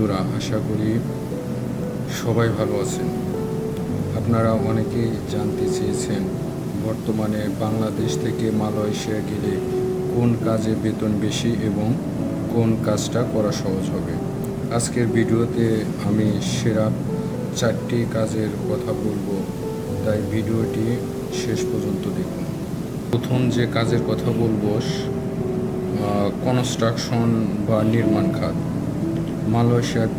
বন্ধুরা, আশা করি সবাই ভালো আছেন। আপনারা অনেকেই জানতে চেয়েছেন বর্তমানে বাংলাদেশ থেকে মালয়েশিয়া গেলে কোন কাজে বেতন বেশি এবং কোন কাজটা করা সহজ হবে। আজকের ভিডিওতে আমি সেরা 4টি কাজের কথা বলবো, তাই ভিডিওটি শেষ পর্যন্ত দেখুন। প্রথম যে কাজের কথা বলবো কনস্ট্রাকশন বা নির্মাণ খাত। মালয়েশিয়ার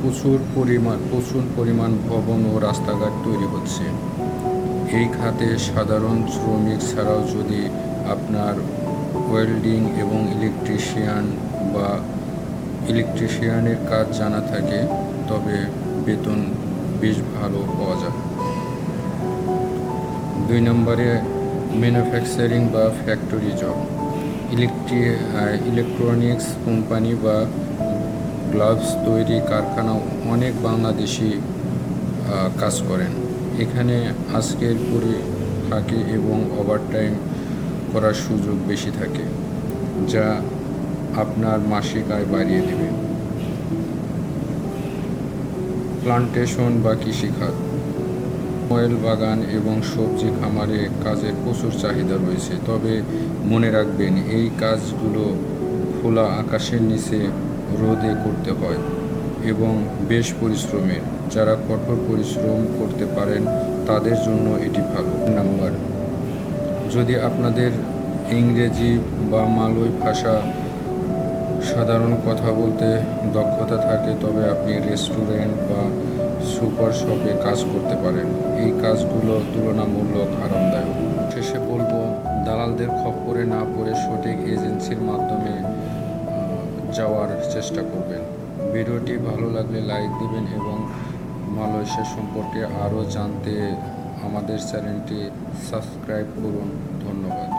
প্রচুর পরিমাণ ভবন ও রাস্তাঘাট তৈরি হচ্ছে। এই খাতে সাধারণ শ্রমিক ছাড়াও যদি আপনার ওয়েল্ডিং এবং ইলেকট্রিশিয়ানের কাজ জানা থাকে তবে বেতন বেশ ভালো পাওয়া যায়। 2 নম্বরে ম্যানুফ্যাকচারিং বা ফ্যাক্টরি জব। ইলেকট্রনিক্স কোম্পানি বা গ্লাভস তৈরি কারখানা অনেক বাংলাদেশি কাজ করেন। এখানে আজকের পরে থাকে এবং ওভারটাইম করার সুযোগ বেশি থাকে, যা আপনার মাসিক আয় বাড়িয়ে দেবে। প্লান্টেশন বা কৃষিখাত। অয়েল বাগান এবং সবজি খামারে কাজের প্রচুর চাহিদা রয়েছে, তবে মনে রাখবেন এই কাজগুলো খোলা আকাশের নিচে রোদে করতে হয় এবং বেশ পরিশ্রমের। যারা কঠোর পরিশ্রম করতে পারেন তাদের জন্য এটি ভালো। নাম্বার, যদি আপনাদের ইংরেজি বা মালয় ভাষা সাধারণ কথা বলতে দক্ষতা থাকে তবে আপনি রেস্টুরেন্ট বা সুপার শপে কাজ করতে পারেন। এই কাজগুলো তুলনামূলক আরামদায়ক। শেষে বলবো, দালালদের খপ্পরে না পড়ে সঠিক এজেন্সির মাধ্যমে যাওয়ার চেষ্টা করবেন। ভিডিওটি ভালো লাগলে লাইক দিবেন এবং মালয়েশিয়া সম্পর্কে আরও জানতে আমাদের চ্যানেলটি সাবস্ক্রাইব করুন। ধন্যবাদ।